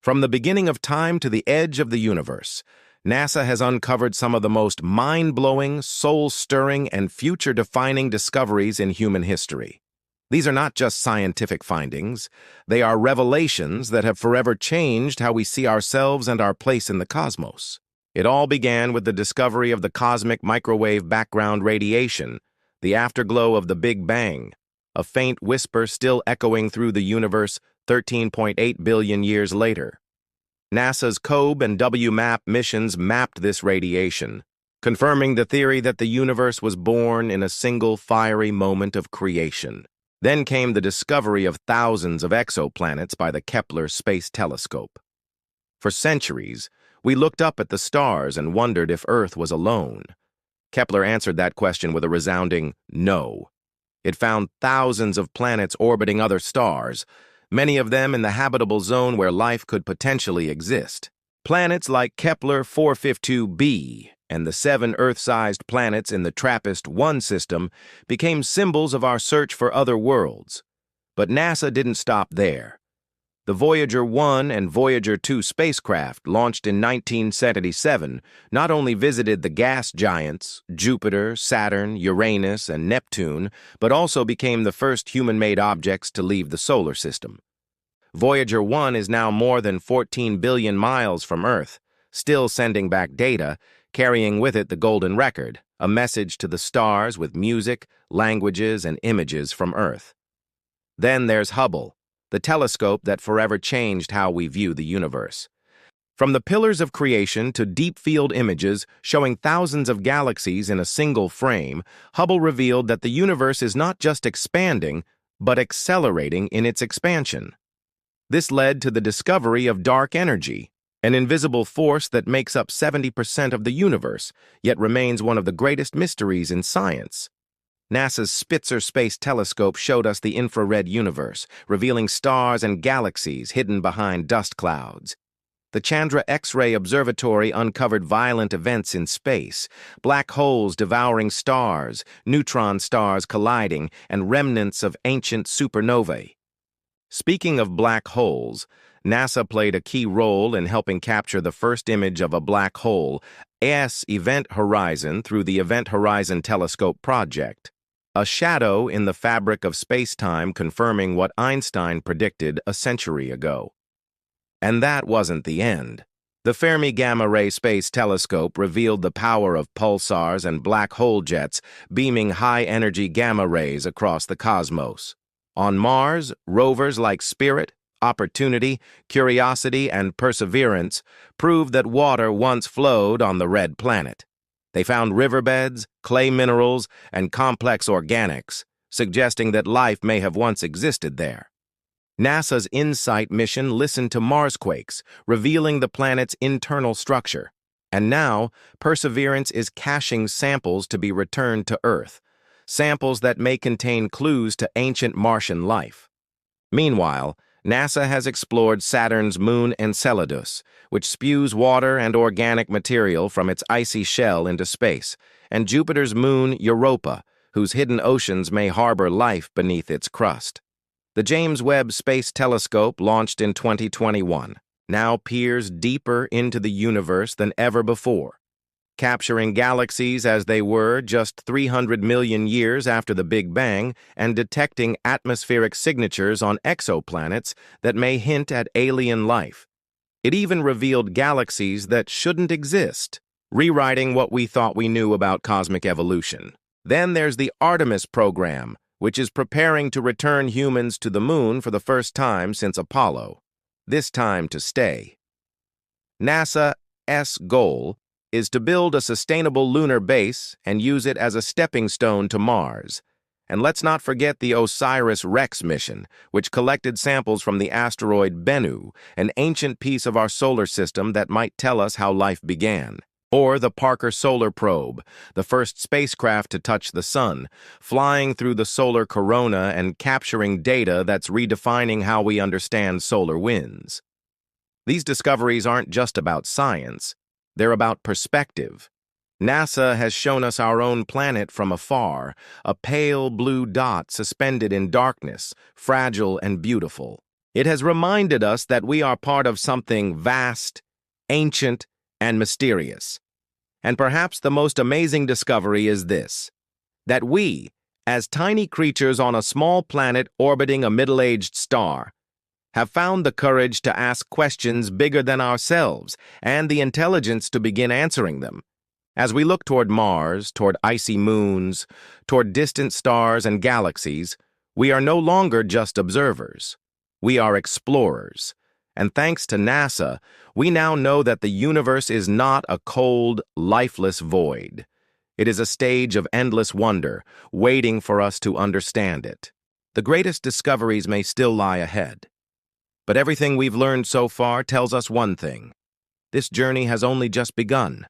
From the beginning of time to the edge of the universe, NASA has uncovered some of the most mind-blowing, soul-stirring, and future-defining discoveries in human history. These are not just scientific findings, they are revelations that have forever changed how we see ourselves and our place in the cosmos. It all began with the discovery of the cosmic microwave background radiation, the afterglow of the Big Bang, a faint whisper still echoing through the universe 13.8 billion years later. NASA's COBE and WMAP missions mapped this radiation, confirming the theory that the universe was born in a single fiery moment of creation. Then came the discovery of thousands of exoplanets by the Kepler Space Telescope. For centuries, we looked up at the stars and wondered if Earth was alone. Kepler answered that question with a resounding no. It found thousands of planets orbiting other stars, many of them in the habitable zone where life could potentially exist. Planets like Kepler 452b and the 7 Earth-sized planets in the TRAPPIST-1 system became symbols of our search for other worlds. But NASA didn't stop there. The Voyager 1 and Voyager 2 spacecraft, launched in 1977, not only visited the gas giants, Jupiter, Saturn, Uranus, and Neptune, but also became the first human-made objects to leave the solar system. Voyager 1 is now more than 14 billion miles from Earth, still sending back data, carrying with it the golden record, a message to the stars with music, languages, and images from Earth. Then there's Hubble, the telescope that forever changed how we view the universe. From the pillars of creation to deep-field images showing thousands of galaxies in a single frame, Hubble revealed that the universe is not just expanding, but accelerating in its expansion. This led to the discovery of dark energy, an invisible force that makes up 70% of the universe, yet remains one of the greatest mysteries in science. NASA's Spitzer Space Telescope showed us the infrared universe, revealing stars and galaxies hidden behind dust clouds. The Chandra X-ray Observatory uncovered violent events in space, black holes devouring stars, neutron stars colliding, and remnants of ancient supernovae. Speaking of black holes, NASA played a key role in helping capture the first image of a black hole, Event Horizon, through the Event Horizon Telescope project. A shadow in the fabric of space-time confirming what Einstein predicted a century ago. And that wasn't the end. The Fermi Gamma Ray Space Telescope revealed the power of pulsars and black hole jets beaming high-energy gamma rays across the cosmos. On Mars, rovers like Spirit, Opportunity, Curiosity, and Perseverance proved that water once flowed on the red planet. They found riverbeds, clay minerals, and complex organics, suggesting that life may have once existed there. NASA's InSight mission listened to Marsquakes, revealing the planet's internal structure. And now, Perseverance is caching samples to be returned to Earth, samples that may contain clues to ancient Martian life. Meanwhile, NASA has explored Saturn's moon Enceladus, which spews water and organic material from its icy shell into space, and Jupiter's moon Europa, whose hidden oceans may harbor life beneath its crust. The James Webb Space Telescope, launched in 2021, now peers deeper into the universe than ever before, capturing galaxies as they were just 300 million years after the Big Bang and detecting atmospheric signatures on exoplanets that may hint at alien life. It even revealed galaxies that shouldn't exist, rewriting what we thought we knew about cosmic evolution. Then there's the Artemis program, which is preparing to return humans to the moon for the first time since Apollo, this time to stay. NASA's goal is to build a sustainable lunar base and use it as a stepping stone to Mars. And let's not forget the OSIRIS-REx mission, which collected samples from the asteroid Bennu, an ancient piece of our solar system that might tell us how life began. Or the Parker Solar Probe, the first spacecraft to touch the sun, flying through the solar corona and capturing data that's redefining how we understand solar winds. These discoveries aren't just about science. They're about perspective. NASA has shown us our own planet from afar, a pale blue dot suspended in darkness, fragile and beautiful. It has reminded us that we are part of something vast, ancient, and mysterious. And perhaps the most amazing discovery is this: that we, as tiny creatures on a small planet orbiting a middle-aged star, have found the courage to ask questions bigger than ourselves and the intelligence to begin answering them. As we look toward Mars, toward icy moons, toward distant stars and galaxies, we are no longer just observers. We are explorers. And thanks to NASA, we now know that the universe is not a cold, lifeless void. It is a stage of endless wonder, waiting for us to understand it. The greatest discoveries may still lie ahead. But everything we've learned so far tells us one thing: this journey has only just begun.